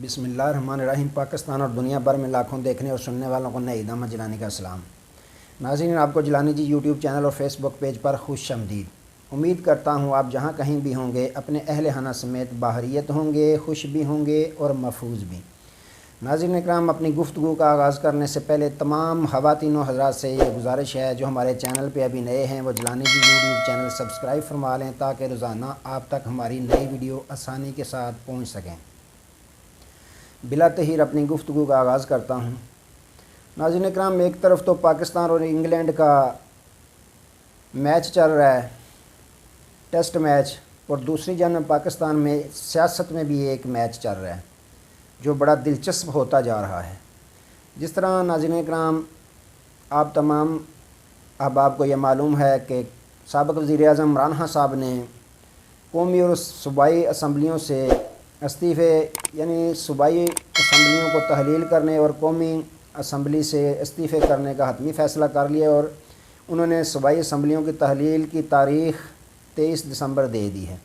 بسم اللہ الرحمن الرحیم۔ پاکستان اور دنیا بھر میں لاکھوں دیکھنے اور سننے والوں کو نئی احمد جیلانی کا سلام۔ ناظرین، آپ کو جیلانی جی یوٹیوب چینل اور فیس بک پیج پر خوش آمدید۔ امید کرتا ہوں آپ جہاں کہیں بھی ہوں گے اپنے اہل خانہ سمیت باحریت ہوں گے، خوش بھی ہوں گے اور محفوظ بھی۔ ناظرین اکرام، اپنی گفتگو کا آغاز کرنے سے پہلے تمام خواتین و حضرات سے یہ گزارش ہے جو ہمارے چینل پہ ابھی نئے ہیں وہ جیلانی جی یوٹیوب چینل سبسکرائب فرما لیں تاکہ روزانہ آپ تک ہماری نئی ویڈیو آسانی کے ساتھ پہنچ سکیں۔ بلا تاخیر اپنی گفتگو کا آغاز کرتا ہوں۔ ناظرین اکرام، ایک طرف تو پاکستان اور انگلینڈ کا میچ چل رہا ہے، ٹیسٹ میچ، اور دوسری جانب پاکستان میں سیاست میں بھی ایک میچ چل رہا ہے جو بڑا دلچسپ ہوتا جا رہا ہے۔ جس طرح ناظرین اکرام آپ تمام احباب کو یہ معلوم ہے کہ سابق وزیر اعظم عمران خان صاحب نے قومی اور صوبائی اسمبلیوں سے استعفے، یعنی صوبائی اسمبلیوں کو تحلیل کرنے اور قومی اسمبلی سے استعفے کرنے کا حتمی فیصلہ کر لیا، اور انہوں نے صوبائی اسمبلیوں کی تحلیل کی تاریخ 23 دسمبر دے دی ہے۔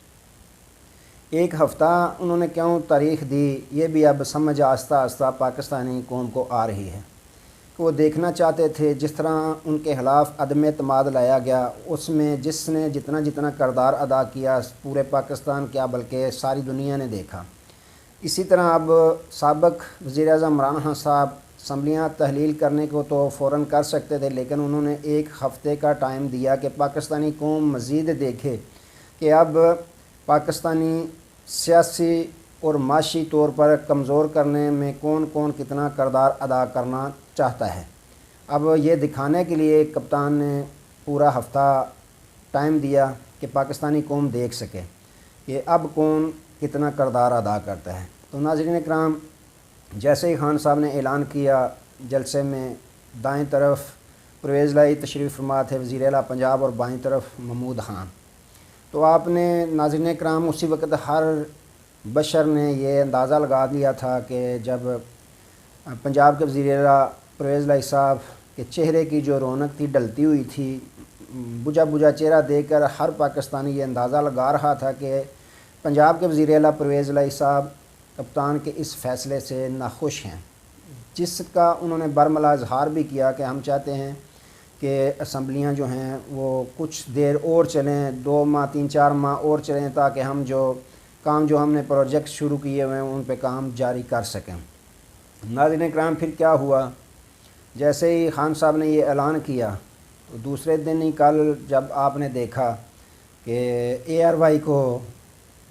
ایک ہفتہ انہوں نے کیوں تاریخ دی، یہ بھی اب سمجھ آہستہ آہستہ پاکستانی قوم کو آ رہی ہے کہ وہ دیکھنا چاہتے تھے جس طرح ان کے خلاف عدم اعتماد لایا گیا، اس میں جس نے جتنا کردار ادا کیا پورے پاکستان کیا بلکہ ساری دنیا نے دیکھا۔ اسی طرح اب سابق وزیر اعظم عمران خان صاحب اسمبلیاں تحلیل کرنے کو تو فوراً کر سکتے تھے، لیکن انہوں نے ایک ہفتے کا ٹائم دیا کہ پاکستانی قوم مزید دیکھے کہ اب پاکستانی سیاسی اور معاشی طور پر کمزور کرنے میں کون کون کتنا کردار ادا کرنا چاہتا ہے۔ اب یہ دکھانے کے لیے کپتان نے پورا ہفتہ ٹائم دیا کہ پاکستانی قوم دیکھ سکے کہ اب کون کتنا کردار ادا کرتا ہے۔ تو ناظرین اکرام، جیسے ہی خان صاحب نے اعلان کیا، جلسے میں دائیں طرف پرویز لائی تشریف فرما تھے وزیر اعلیٰ پنجاب، اور بائیں طرف محمود خان، تو آپ نے ناظرین اکرام اسی وقت ہر بشر نے یہ اندازہ لگا لیا تھا کہ جب پنجاب کے وزیر اعلیٰ پرویز لائی صاحب کے چہرے کی جو رونق تھی ڈلتی ہوئی تھی، بجھا بجھا چہرہ دیکھ کر ہر پاکستانی یہ اندازہ لگا رہا تھا کہ پنجاب کے وزیر اعلیٰ پرویز لائی صاحب کپتان کے اس فیصلے سے ناخوش ہیں، جس کا انہوں نے برملا اظہار بھی کیا کہ ہم چاہتے ہیں کہ اسمبلیاں جو ہیں وہ کچھ دیر اور چلیں، 2 ماہ 3-4 ماہ اور چلیں، تاکہ ہم جو ہم نے پروجیکٹ شروع کیے ہوئے ہیں ان پہ کام جاری کر سکیں۔ ناظرین اکرام، پھر کیا ہوا؟ جیسے ہی خان صاحب نے یہ اعلان کیا تو دوسرے دن ہی کل جب آپ نے دیکھا کہ ARY کو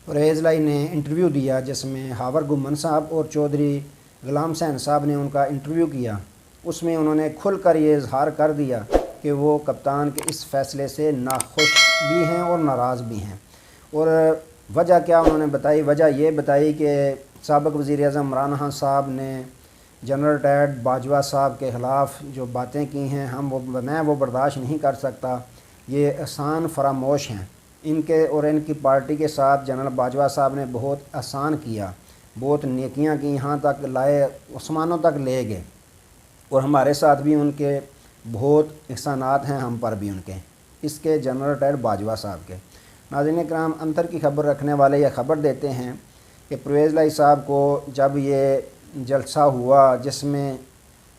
پرویز لائی نے انٹرویو دیا، جس میں ہاور گمن صاحب اور چودھری غلام حسین صاحب نے ان کا انٹرویو کیا، اس میں انہوں نے کھل کر یہ اظہار کر دیا کہ وہ کپتان کے اس فیصلے سے ناخوش بھی ہیں اور ناراض بھی ہیں۔ اور وجہ کیا انہوں نے بتائی؟ وجہ یہ بتائی کہ سابق وزیر اعظم عمران خان صاحب نے جنرل ریٹائرڈ باجوہ صاحب کے خلاف جو باتیں کی ہیں میں وہ برداشت نہیں کر سکتا، یہ احسان فراموش ہیں ان کے، اور ان کی پارٹی کے ساتھ جنرل باجوہ صاحب نے بہت احسان کیا، بہت نیکیاں کی، یہاں تک لائے، عثمانوں تک لے گئے، اور ہمارے ساتھ بھی ان کے بہت احسانات ہیں، ہم پر بھی ان کے، اس کے جنرل ریٹائرڈ باجوہ صاحب کے۔ ناظرین اکرام، انتر کی خبر رکھنے والے یہ خبر دیتے ہیں کہ پرویز لائی صاحب کو جب یہ جلسہ ہوا جس میں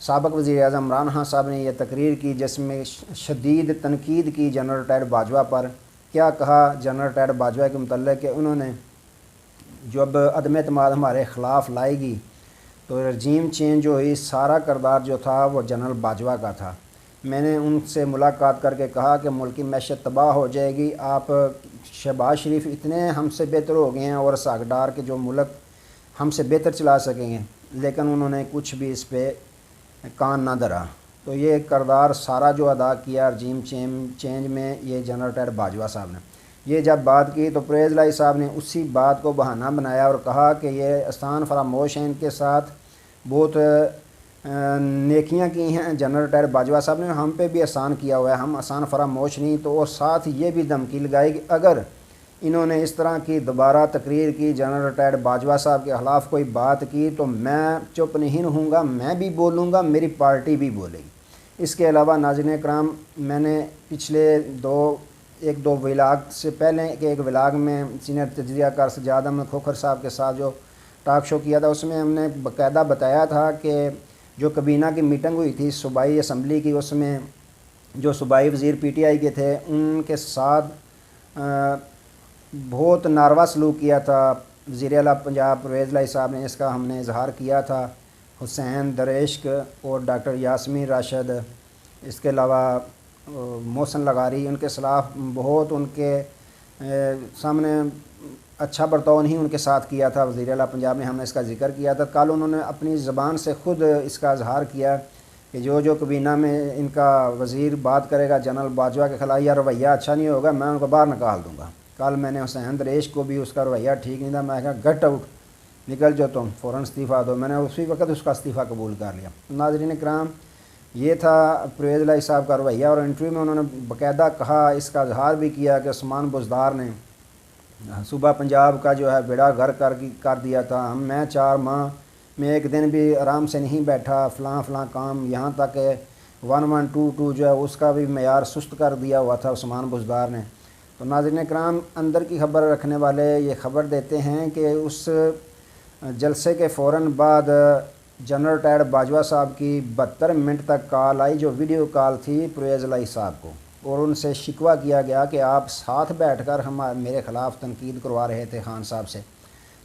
سابق وزیر اعظم عمران خان صاحب نے یہ تقریر کی جس میں شدید تنقید کی جنرل ریٹائرڈ باجوہ پر، کیا کہا جنرل ریٹائرڈ باجوہ کے متعلق کہ انہوں نے جب عدم اعتماد ہمارے خلاف لائے گی تو رجیم چینج ہوئی، سارا کردار جو تھا وہ جنرل باجوہ کا تھا۔ میں نے ان سے ملاقات کر کے کہا کہ ملکی معیشت تباہ ہو جائے گی، آپ شہباز شریف اتنے ہم سے بہتر ہو گئے ہیں اور ساگڈار کے جو ملک ہم سے بہتر چلا سکیں گے، لیکن انہوں نے کچھ بھی اس پہ کان نہ دھرا۔ تو یہ کردار سارا جو ادا کیا رجیم چینج میں یہ جنرل ریٹائرڈ باجوہ صاحب نے، یہ جب بات کی تو پرویز لائی صاحب نے اسی بات کو بہانہ بنایا اور کہا کہ یہ احسان فراموش ہیں، ان کے ساتھ بہت نیکیاں کی ہیں جنرل ریٹائرڈ باجوہ صاحب نے، ہم پہ بھی احسان کیا ہوا ہے، ہم احسان فراموش نہیں۔ تو اور ساتھ یہ بھی دھمکی لگائی کہ اگر انہوں نے اس طرح کی دوبارہ تقریر کی جنرل ریٹائرڈ باجوہ صاحب کے خلاف کوئی بات کی تو میں چپ نہیں رہوں گا، میں بھی بولوں گا، میری پارٹی بھی بولے گی۔ اس کے علاوہ ناظرین اکرام، میں نے پچھلے ایک دو ولاگ سے پہلے کے ایک ولاگ میں سینئر تجزیہ کار سجاد احمد کھوکھر صاحب کے ساتھ جو ٹاک شو کیا تھا، اس میں ہم نے باقاعدہ بتایا تھا کہ جو کابینہ کی میٹنگ ہوئی تھی صوبائی اسمبلی کی، اس میں جو صوبائی وزیر پی ٹی آئی کے تھے ان کے ساتھ بہت ناروا سلوک کیا تھا وزیر اعلیٰ پنجاب پرویز الہی صاحب نے، اس کا ہم نے اظہار کیا تھا۔ حسین دریشق اور ڈاکٹر یاسمین راشد، اس کے علاوہ محسن لغاری، ان کے خلاف بہت ان کے سامنے اچھا برتاؤ نہیں ان کے ساتھ کیا تھا وزیر اعلیٰ پنجاب نے، ہم نے اس کا ذکر کیا تھا۔ کل انہوں نے اپنی زبان سے خود اس کا اظہار کیا کہ جو کابینہ میں ان کا وزیر بات کرے گا جنرل باجوہ کے خلاف یا رویہ اچھا نہیں ہوگا، میں ان کو باہر نکال دوں گا۔ کل میں نے حسین دریشق کو بھی اس کا رویہ ٹھیک نہیں تھا، میں کہا گٹ آؤٹ، نکل جو تم فوراً استعفیٰ دو، میں نے اسی وقت اس کا استعفیٰ قبول کر لیا۔ ناظرین کرام، یہ تھا پرویز الہی صاحب کا رویہ، اور انٹرویو میں انہوں نے باقاعدہ کہا، اس کا اظہار بھی کیا کہ عثمان بزدار نے صوبہ پنجاب کا جو ہے بیڑا گھر کر دیا تھا، میں 4 ماہ میں ایک دن بھی آرام سے نہیں بیٹھا، فلاں کام، یہاں تک کہ 1122 جو ہے اس کا بھی معیار سست کر دیا ہوا تھا عثمان بزدار نے۔ تو ناظرین کرام، اندر کی خبر رکھنے والے یہ خبر دیتے ہیں کہ اس جلسے کے فوراً بعد جنرل ریٹائرڈ باجوہ صاحب کی 72 منٹ تک کال آئی، جو ویڈیو کال تھی پرویز الہی صاحب کو، اور ان سے شکوہ کیا گیا کہ آپ ساتھ بیٹھ کر میرے خلاف تنقید کروا رہے تھے خان صاحب سے۔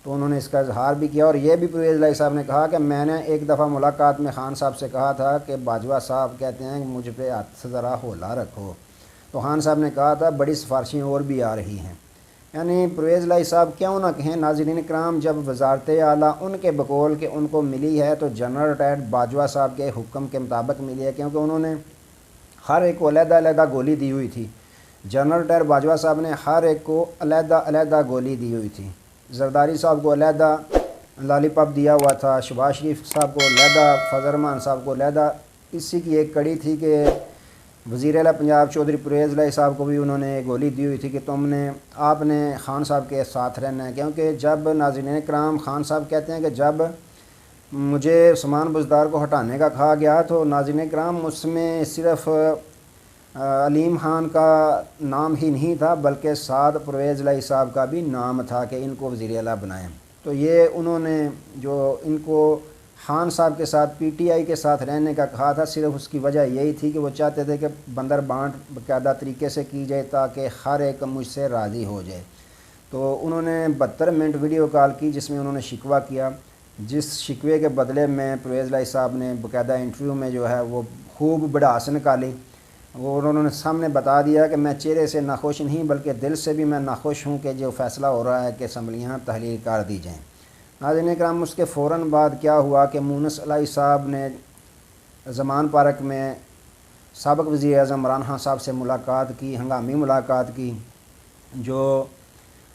تو انہوں نے اس کا اظہار بھی کیا، اور یہ بھی پرویز الہی صاحب نے کہا کہ میں نے ایک دفعہ ملاقات میں خان صاحب سے کہا تھا کہ باجوہ صاحب کہتے ہیں کہ مجھ پہ ہاتھ سے ذرا ہولا رکھو، تو خان صاحب نے کہا تھا بڑی سفارشیں اور بھی آ رہی ہیں۔ یعنی پرویز الہی صاحب کیوں نہ کہیں ناظرین کرام، جب وزارت اعلیٰ ان کے بقول کہ ان کو ملی ہے تو جنرل ریٹائرڈ باجوہ صاحب کے حکم کے مطابق ملی ہے، کیونکہ انہوں نے ہر ایک کو علیحدہ گولی دی ہوئی تھی۔ جنرل ریٹائرڈ باجوہ صاحب نے ہر ایک کو علیحدہ گولی دی ہوئی تھی۔ زرداری صاحب کو علیحدہ لالی پاپ دیا ہوا تھا، شہباز شریف صاحب کو علیحدہ، فضل الرحمان صاحب کو علیحدہ۔ اسی کی ایک کڑی تھی کہ وزیر اعلیٰ پنجاب چودھری پرویز الہی صاحب کو بھی انہوں نے گولی دی ہوئی تھی کہ آپ نے خان صاحب کے ساتھ رہنا ہے، کیونکہ جب ناظرین کرام خان صاحب کہتے ہیں کہ جب مجھے عثمان بزدار کو ہٹانے کا کہا گیا تو ناظرین کرام اس میں صرف علیم خان کا نام ہی نہیں تھا بلکہ ساتھ پرویز الہی صاحب کا بھی نام تھا کہ ان کو وزیر اعلیٰ بنائیں۔ تو یہ انہوں نے جو ان کو خان صاحب کے ساتھ پی ٹی آئی کے ساتھ رہنے کا کہا تھا، صرف اس کی وجہ یہی تھی کہ وہ چاہتے تھے کہ بندر بانٹ باقاعدہ طریقے سے کی جائے تاکہ ہر ایک مجھ سے راضی ہو جائے۔ تو انہوں نے 72 منٹ ویڈیو کال کی جس میں انہوں نے شکوہ کیا، جس شکوے کے بدلے میں پرویز الہی صاحب نے باقاعدہ انٹرویو میں جو ہے وہ خوب بڑھاس نکالی، اور انہوں نے سامنے بتا دیا کہ میں چہرے سے ناخوش نہیں بلکہ دل سے بھی میں ناخوش ہوں کہ جو فیصلہ ہو رہا ہے کہ اسمبلیاں تحلیل کر دی جائیں۔ ناظرین کرام، اس کے فوراً بعد کیا ہوا کہ مونس الہی صاحب نے زمان پارک میں سابق وزیر اعظم عمران خان صاحب سے ملاقات کی، ہنگامی ملاقات کی، جو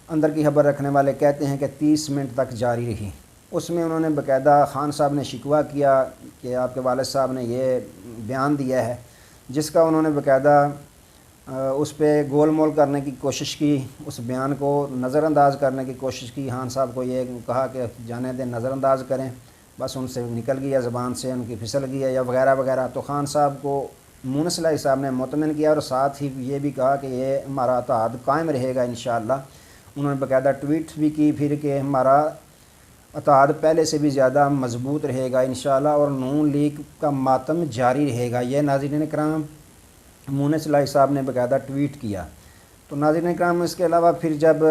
اندر کی خبر رکھنے والے کہتے ہیں کہ 30 منٹ تک جاری رہی۔ اس میں انہوں نے باقاعدہ خان صاحب نے شکوہ کیا کہ آپ کے والد صاحب نے یہ بیان دیا ہے، جس کا انہوں نے باقاعدہ اس پہ گول مول کرنے کی کوشش کی، اس بیان کو نظر انداز کرنے کی کوشش کی۔ خان صاحب کو یہ کہا کہ جانے دیں، نظر انداز کریں، بس ان سے نکل گیا زبان سے، ان کی پھسل گیا یا وغیرہ وغیرہ۔ تو خان صاحب کو مونس الہی صاحب نے مطمئن کیا اور ساتھ ہی یہ بھی کہا کہ یہ ہمارا اتحاد قائم رہے گا انشاءاللہ۔ انہوں نے باقاعدہ ٹویٹ بھی کی پھر کہ ہمارا اتحاد پہلے سے بھی زیادہ مضبوط رہے گا انشاءاللہ، اور نون لیگ کا ماتم جاری رہے گا۔ یہ ناظرین کرام مونس الہی صاحب نے باقاعدہ ٹویٹ کیا۔ تو ناظرین کرام، اس کے علاوہ پھر جب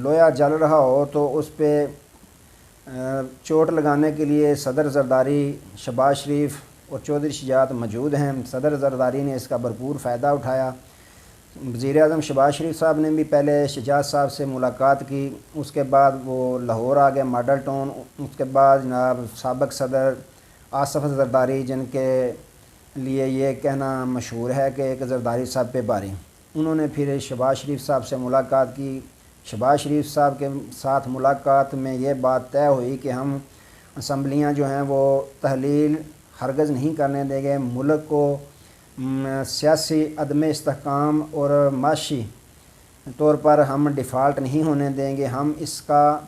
لویا جل رہا ہو تو اس پہ چوٹ لگانے کے لیے صدر زرداری، شہباز شریف اور چودھری شجاعت موجود ہیں۔ صدر زرداری نے اس کا بھرپور فائدہ اٹھایا۔ وزیر اعظم شہباز شریف صاحب نے بھی پہلے شجاعت صاحب سے ملاقات کی، اس کے بعد وہ لاہور آ گئے ماڈل ٹاؤن۔ اس کے بعد جناب سابق صدر آصف زرداری، جن کے لیے یہ کہنا مشہور ہے کہ ایک زرداری صاحب پہ باری، انہوں نے پھر شہباز شریف صاحب سے ملاقات کی۔ شہباز شریف صاحب کے ساتھ ملاقات میں یہ بات طے ہوئی کہ ہم اسمبلیاں جو ہیں وہ تحلیل ہرگز نہیں کرنے دیں گے، ملک کو سیاسی عدم استحکام اور معاشی طور پر ہم ڈیفالٹ نہیں ہونے دیں گے، ہم اس کا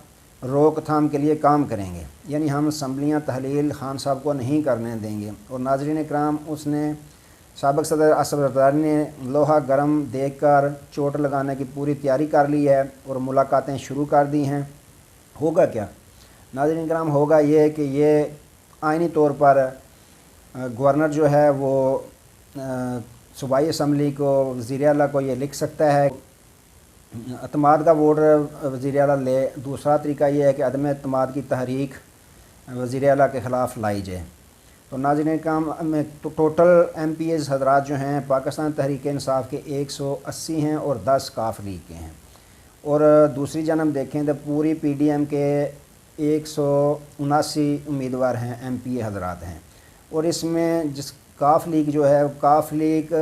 روک تھام کے لیے کام کریں گے، یعنی ہم اسمبلیاں تحلیل خان صاحب کو نہیں کرنے دیں گے۔ اور ناظرین کرام، اس نے سابق صدر آصف زرداری نے لوہا گرم دیکھ کر چوٹ لگانے کی پوری تیاری کر لی ہے اور ملاقاتیں شروع کر دی ہیں۔ ہوگا کیا؟ ناظرین کرام ہوگا یہ کہ یہ آئینی طور پر گورنر جو ہے وہ صوبائی اسمبلی کو وزیر اعلیٰ کو یہ لکھ سکتا ہے اعتماد کا ووٹ وزیر اعلیٰ لے. دوسرا طریقہ یہ ہے کہ عدم اعتماد کی تحریک وزیر اعلیٰ کے خلاف لائی جائے. تو ناظرین کرام میں تو ٹوٹل ایم پی ایز حضرات جو ہیں پاکستان تحریک انصاف کے 180 ہیں اور 10 کاف لیگ کے ہیں. اور دوسری جانب دیکھیں تو پوری پی ڈی ایم کے 179 امیدوار ہیں ایم پی اے حضرات ہیں. اور اس میں جس کاف لیگ جو ہے کاف لیگ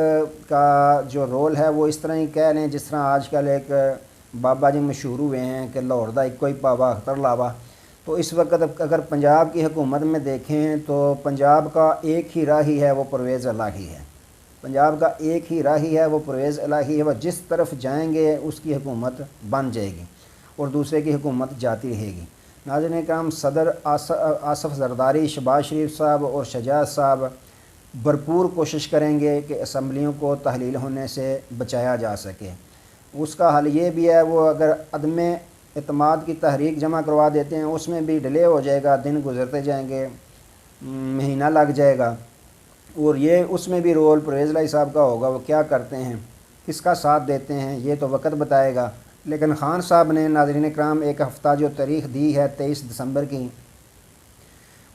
کا جو رول ہے وہ اس طرح ہی کہہ لیں جس طرح آج کل ایک بابا جی مشہور ہوئے ہیں کہ لاہور دا ایک کوئی پاوا اختر لاوا. تو اس وقت اگر پنجاب کی حکومت میں دیکھیں تو پنجاب کا ایک ہی راہی ہے وہ پرویز الہی ہے. پنجاب کا ایک ہی راہی ہے وہ پرویز الہی ہے. وہ جس طرف جائیں گے اس کی حکومت بن جائے گی اور دوسرے کی حکومت جاتی رہے گی. ناظرین کرام صدر آصف زرداری شہباز شریف صاحب اور شجاعت صاحب بھرپور کوشش کریں گے کہ اسمبلیوں کو تحلیل ہونے سے بچایا جا سکے. اس کا حل یہ بھی ہے وہ اگر عدم اعتماد کی تحریک جمع کروا دیتے ہیں اس میں بھی ڈیلے ہو جائے گا, دن گزرتے جائیں گے, مہینہ لگ جائے گا. اور یہ اس میں بھی رول پرویز الہی صاحب کا ہوگا, وہ کیا کرتے ہیں کس کا ساتھ دیتے ہیں یہ تو وقت بتائے گا. لیکن خان صاحب نے ناظرین کرام ایک ہفتہ جو تاریخ دی ہے 23 دسمبر کی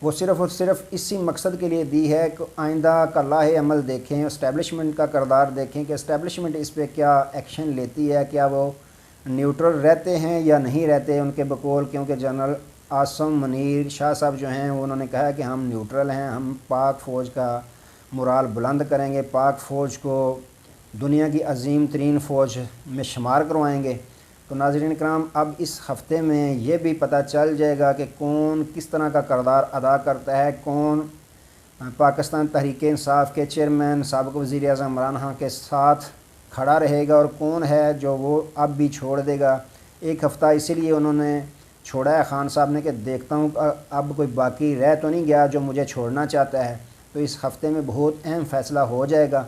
وہ صرف اور صرف اسی مقصد کے لیے دی ہے کہ آئندہ کا لاہ عمل دیکھیں, اسٹیبلشمنٹ کا کردار دیکھیں کہ اسٹیبلشمنٹ اس پہ کیا ایکشن لیتی ہے, کیا وہ نیوٹرل رہتے ہیں یا نہیں رہتے ان کے بقول. کیونکہ جنرل عاصم منیر شاہ صاحب جو ہیں انہوں نے کہا کہ ہم نیوٹرل ہیں, ہم پاک فوج کا مورال بلند کریں گے, پاک فوج کو دنیا کی عظیم ترین فوج میں شمار کروائیں گے. تو ناظرین کرام اب اس ہفتے میں یہ بھی پتہ چل جائے گا کہ کون کس طرح کا کردار ادا کرتا ہے, کون پاکستان تحریک انصاف کے چیئرمین سابق وزیر اعظم عمران خان کے ساتھ کھڑا رہے گا اور کون ہے جو وہ اب بھی چھوڑ دے گا. ایک ہفتہ اسی لیے انہوں نے چھوڑا ہے خان صاحب نے کہ دیکھتا ہوں اب کوئی باقی رہ تو نہیں گیا جو مجھے چھوڑنا چاہتا ہے. تو اس ہفتے میں بہت اہم فیصلہ ہو جائے گا.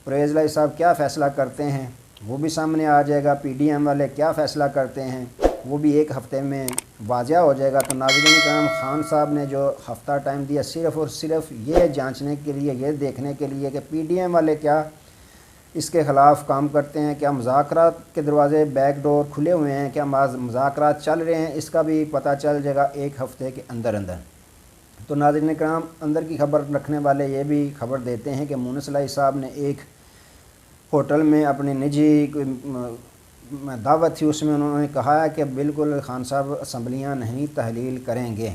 پرویز الہی صاحب کیا فیصلہ کرتے ہیں وہ بھی سامنے آ جائے گا, پی ڈی ایم والے کیا فیصلہ کرتے ہیں وہ بھی ایک ہفتے میں واضح ہو جائے گا. تو ناظرین کرام خان صاحب نے جو ہفتہ ٹائم دیا صرف اور صرف یہ جانچنے کے لیے, یہ دیکھنے کے لیے کہ پی ڈی ایم والے کیا اس کے خلاف کام کرتے ہیں, کیا مذاکرات کے دروازے بیک ڈور کھلے ہوئے ہیں, کیا مذاکرات چل رہے ہیں, اس کا بھی پتہ چل جائے گا ایک ہفتے کے اندر اندر. تو ناظرین کرام اندر کی خبر رکھنے والے یہ بھی خبر دیتے ہیں کہ مونس الہی صاحب نے ایک ہوٹل میں اپنی نجی دعوت تھی, اس میں انہوں نے کہا ہے کہ بالکل خان صاحب اسمبلیاں نہیں تحلیل کریں گے.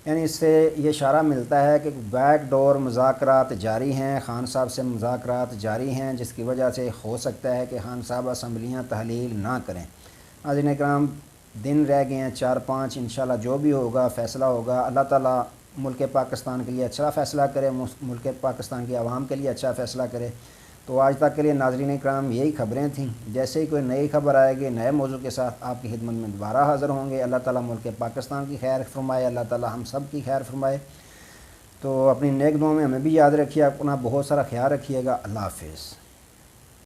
یعنی اس سے یہ اشارہ ملتا ہے کہ بیک ڈور مذاکرات جاری ہیں, خان صاحب سے مذاکرات جاری ہیں, جس کی وجہ سے ہو سکتا ہے کہ خان صاحب اسمبلیاں تحلیل نہ کریں. ناظرین کرام دن رہ گئے ہیں 4-5, انشاءاللہ جو بھی ہوگا فیصلہ ہوگا. اللہ تعالیٰ ملک پاکستان کے لیے اچھا فیصلہ کرے, ملک پاکستان کی عوام کے لیے اچھا فیصلہ کرے. تو آج تک کے لیے ناظرین کرام یہی خبریں تھیں. جیسے ہی کوئی نئی خبر آئے گی نئے موضوع کے ساتھ آپ کی خدمت میں دوبارہ حاضر ہوں گے. اللہ تعالیٰ ملک پاکستان کی خیر فرمائے, اللہ تعالیٰ ہم سب کی خیر فرمائے. تو اپنی نیک دعاؤں میں ہمیں بھی یاد رکھیے, اپنا بہت سارا خیال رکھیے گا. اللہ حافظ.